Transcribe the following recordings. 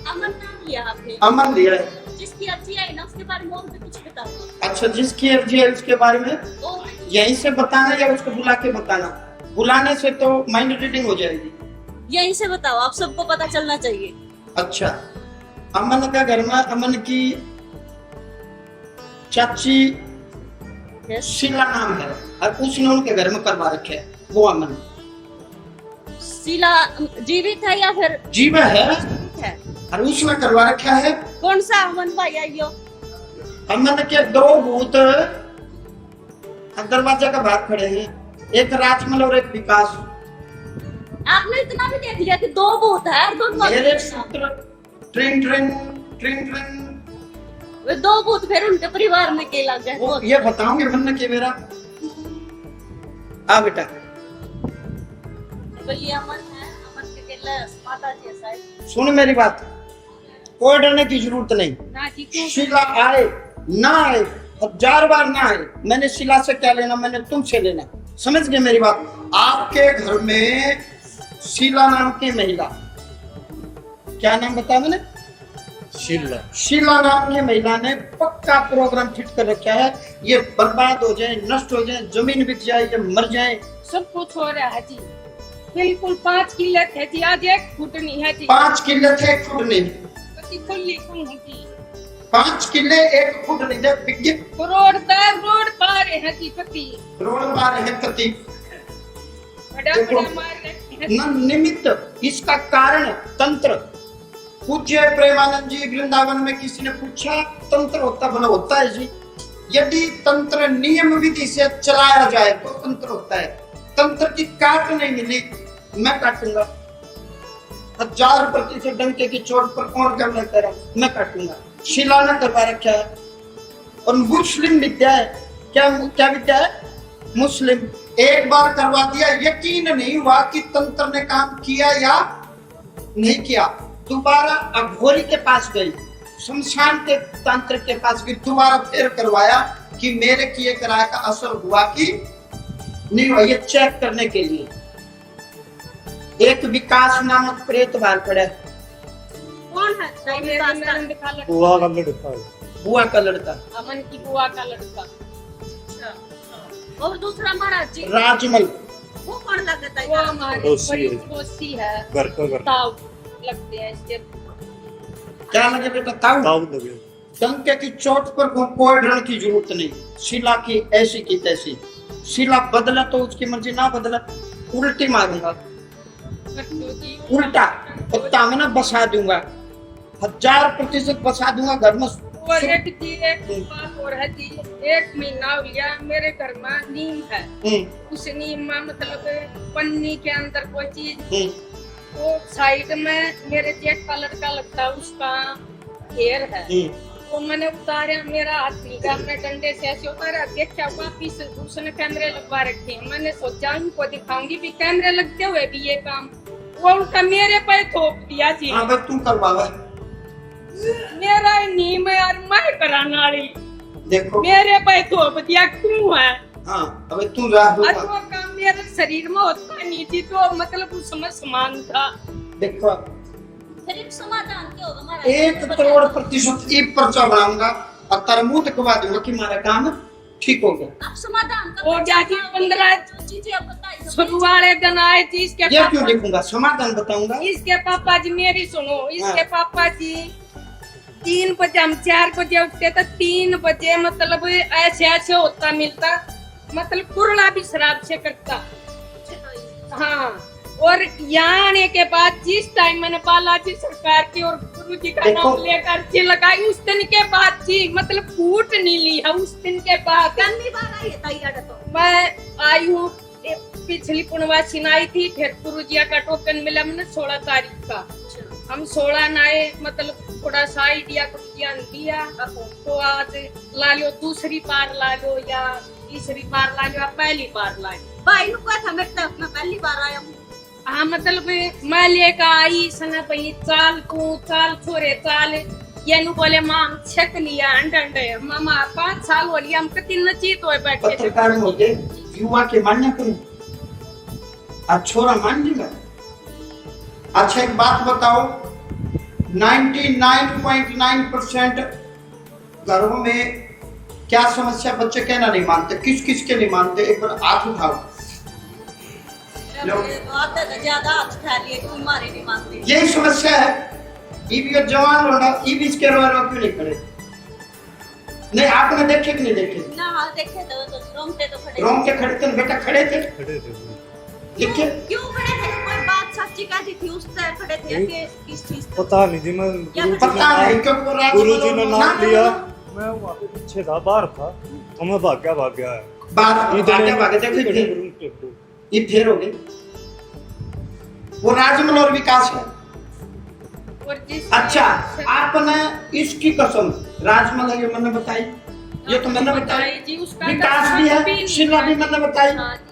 अमन नाम लिया आपने, अमन लिया है। जिसकी अर्जी आई ना उसके बारे में और भी कुछ बताओ। अच्छा, जिसकी अर्जी है उसके बारे में और यहीं से बताना या उसको बुला के बताना? बुलाने से तो माइंड रीडिंग हो जाएगी। यहीं से बताओ, आप सबको पता चलना चाहिए। अच्छा, अमन का घर में अमन की चाची शीला नाम है और उसने उनके घर में करवा रखे है वो अमन। शीला जीवित है या फिर जीव है है? और उसने करवा रखा है। कौन सा अमन भाई आइयो? अमन के दो भूत दरवाजे का बाहर खड़े हैं, एक राजमल और एक विकास। आपने इतना भी देख लिया कि दो भूत है और दोनों मेरे पुत्र ट्रेन ट्रेन ट्रेन ट्रेन वे दो भूत फिर उनके परिवार में के लग गए। वो ये बताओगे मन के मेरा? आ बेटा, तो ये अमन है, अमन के केला माता जी ऐसा है। सुन मेरी बात, कोई डरने की जरूरत नहीं। ना जी क्यों? शीला आए ना आए, 1000 बार ना आए, मैंने शीला से क्या लेना, मैंने तुमसे लेना। समझ गए मेरी बात? आपके घर में शीला नाम की महिला, क्या नाम बताया मैंने? शीला। शीला नाम की महिला ने पक्का प्रोग्राम फिट कर रखा है। ये बर्बाद हो जाए, नष्ट हो जाए, जमीन बिक जाए, ये मर जाए, सब कुछ हो रहा है जी। बिल्कुल 5 किल्लत है जी, आज 1 फुट नहीं है जी। 5 किले थे 1 फुट नहीं, कति खुली कौन है जी? 5 किले 1 फुट नहीं थे, बिक रोड पर रोड पार है जी, कति रोड पार है कति। बड़ा देखो, बड़ा मार रखे हैं। न निमित्त, इसका कारण तंत्र। पूज्य प्रेमानंद जी वृंदावन में किसी ने पूछा तंत्र होता भला होता है जी? यदि तंत्र नियम विधि से चलाया जाए तो तंत्र होता है। तंत्र की काट नहीं मिली, मैं काटूंगा। 1000% डंके की चोट पर कौन कर लेता है, मैं काटूंगा। शिला ने करवा रखा है। और मुस्लिम विद्या है, क्या क्या विद्या है? मुस्लिम। एक बार करवा दिया, यकीन नहीं हुआ कि तंत्र ने काम किया या नहीं किया, दोबारा अघोरी के पास गई, शमशान के तांत्रिक के पास गई, दोबारा फिर करवाया कि मेरे किए कराए का असर हुआ कि नहीं हुआ, ये चेक करने के लिए। एक विकास नामक प्रेत बाहर पड़ा है। कौन है? और मेरी ननद का लड़का, बुआ का लड़का है। बुआ का लड़का अमन की बुआ का लड़का। और दूसरा महाराज जी राजमल। वो कौन लगता वो है? हमारे पड़ोसी बड़ी है। पड़ोसी है, घर का घर ताऊ लगते हैं इसके। क्या लगे बेटा? ताऊ। ताऊ लगे। डंके की चोट पर कोई डरने की जरूरत नहीं। शिला की ऐसी की तैसी। शिला बदला तो उसकी मर्जी, ना बदला उल्टी मारूंगा, कट्टू जी उल्टा कुत्ता में ना बसा दूंगा, 1000% बसा दूंगा घर में। और एक जी एक बात और है जी, 1 महीना हो गया मेरे घर में नीम है। उस नीम में मतलब पन्नी के अंदर कोई चीज, वो साइड में मेरे जेठ का लड़का लगता है, उसका घेर है। तो मैंने उतारा, मेरा हाथ मिल गया, मैं डंडे से ऐसे उतारा, देखा वापिस उसने कैमरे लगवा रखे हैं। मैंने सोचा उनको दिखाऊंगी भी कैमरे लगते हुए भी ये काम, वो उनका मेरे पे थोप दिया जी। हाँ भाई, तू करवावा। मेरा नीम है और मैं कराना वाली, देखो मेरे पे थोप दिया, क्यों है? हाँ, अबे तू राह और वो काम मेरे शरीर में होता नहीं थी, तो मतलब उसमें समान था। देखो, फिर एक समाधान क्या होगा महाराज? 1 करोड़% ई पर्चा बनाऊंगा और तेरा मुंह दिखवा दूंगा कि हमारा काम ठीक हो गया। आप समाधान का वो जाके 15 जो चीजें आप बताई शुरू वाले दिन आए थी, इसके ये क्यों पापा, लिखूंगा? समाधान बताऊंगा। इसके पापा जी मेरी सुनो, इसके हाँ। पापा जी 3 बजे, हम 4 बजे उठते तो 3 बजे मतलब ऐसे ऐसे होता मिलता, मतलब कुरला भी शराब से करता। हाँ, और यहाँ आने के बाद जिस टाइम मैंने बालाजी सरकार की और गुरु जी का देखो। नाम लेकर जी लगाई, उस दिन के बाद जी मतलब फूट नहीं ली है। उस दिन के बाद पहली बार आई है ताई आड़ा तो। मैं आई हूँ, पिछली पूर्णवासी में आई थी, फिर गुरु जी का टोकन मिला मैंने 16 तारीख का। हम 16 नाए, मतलब थोड़ा सा आइडिया को ज्ञान दिया, तो आज ला लो, दूसरी बार ला लो या तीसरी बार ला लो या पहली बार ला लो। भाई नु कहा था मैं पहली बार आया हूँ। हाँ, मतलब मैं लेकर आई सना पही, चाल तू चाल छोरे चाल, ये नु बोले माँ हम छक लिया अंडे मामा 5 साल हो लिया, हम कति नचीत हो बैठे। पत्रकार में होते युवा के मान्य करूं, आज छोरा मान लेगा। अच्छा एक बात बताओ, 99.9% घरों में क्या समस्या, बच्चे कहना नहीं मानते, किस किस के नहीं मानते, एक बार हाथ उठाओ। ज्यादा हाथ उठा लिए तुम हमारे नहीं मानते। यही समस्या है। ये जवान होना, ये बीच के रो क्यों नहीं खड़े? नहीं, आपने देखे कि नहीं देखे? ना हाँ देखे तो रोंगटे तो खड़े। रोंगटे खड़े थे बेटा, खड़े थे। खड़े थे। देखे क्यों खड़े थे? कोई बात सच्ची कहती थी उस तरह खड़े थे कि किस चीज पे? पता नहीं जी, मैं पता नहीं क्योंकि वो गुरुजी ने नाम लिया, ना, मैं वहाँ पे पीछे था, बाहर था, तो मैं भाग गया है। बात भागे देखो ये फिर हो गई। वो राजमहल और विकास है। और जिस अच्छा, आपने इसकी कसम राजमहल है, ये मैंने बताई, ये तो मैंने बताई। जी उसका विकास भी है, शिला भी मैंने बताई। हाँ जी।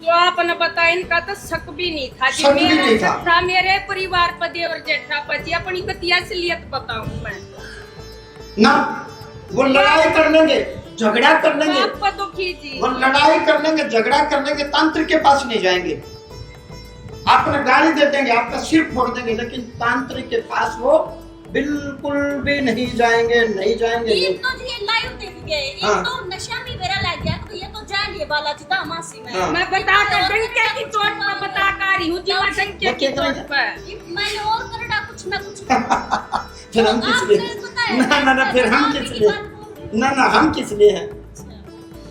जो आपने बताया इनका तो शक भी नहीं था जी। शक भी मेरा नहीं शक था। था मेरे परिवार पति और जेठा पति, अपनी पति असलियत बताऊं मैं ना, वो लड़ाई कर लेंगे, झगड़ा कर लेंगे, आपको तो कीजिए। वो लड़ाई कर लेंगे, झगड़ा कर लेंगे, तांत्रिक के पास नहीं जाएंगे, आपने गाली दे देंगे, आपका सिर फोड़ देंगे, लेकिन तांत्रिक के पास वो बिल्कुल भी नहीं जाएंगे, नहीं जाएंगे। ये तो जी लाइव देख गए, ये हाँ। तो नशा भी मेरा लग गया तो ये तो जान लिए बालाजी दामासी में। हाँ। मैं बता कर डंके की चोट पर बता कर रही हूँ जी, मैं डंके की चोट पर। मैंने और करना कुछ ना कुछ। फिर हम किस लिए? ना फिर हम किस लिए? ना हम किस लिए हैं?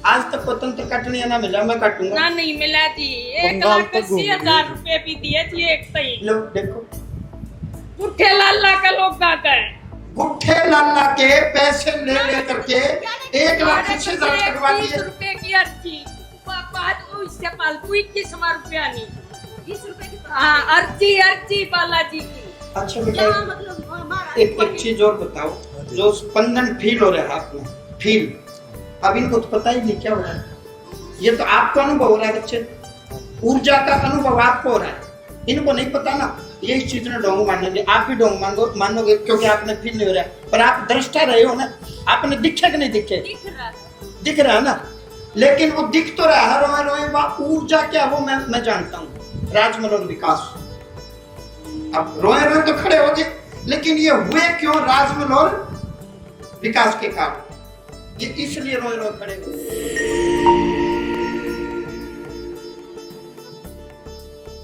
आज तक स्वतंत्र कटनी ना मिला, मैं काटूंगा। ना नहीं मिला जी। बंगाल तक घूम 1,80,000 रुपए भी दिए जी एक सही। लो देखो, गुट्ठे लाला का लोग गाता है। गुट्ठे लाला के पैसे ले करके 1,60,000 कटवा 20 दिए। रुपए की अर्जी, इससे फालतू 21 रुपया नहीं। 20 रुपए की हाँ, अर्जी बालाजी की। अच्छा बेटा, यहाँ मतलब हमारा एक चीज और बताओ, जो स्पंदन फील हो रहा है हाथ में, फील, अब इनको तो पता ही नहीं क्या हो रहा है। ये तो आपको अनुभव हो रहा है बच्चे, ऊर्जा का अनुभव आपको हो रहा है, इनको नहीं पता ना। ये इस चीज ने डोंग मानेंगे, आप भी डोंग मानोगे क्योंकि आपने फील नहीं हो रहा है, पर आप दृष्टा रहे हो ना, आपने दिखे कि नहीं दिखे? दिख रहा है ना, लेकिन वो दिख तो रहा है, रोए ऊर्जा क्या वो मैं जानता हूँ। राजमहल और विकास, अब रोए तो खड़े हो गए, लेकिन ये हुए क्यों? राजमहल और विकास के कारण, ये इसलिए रोए खड़े हो गए।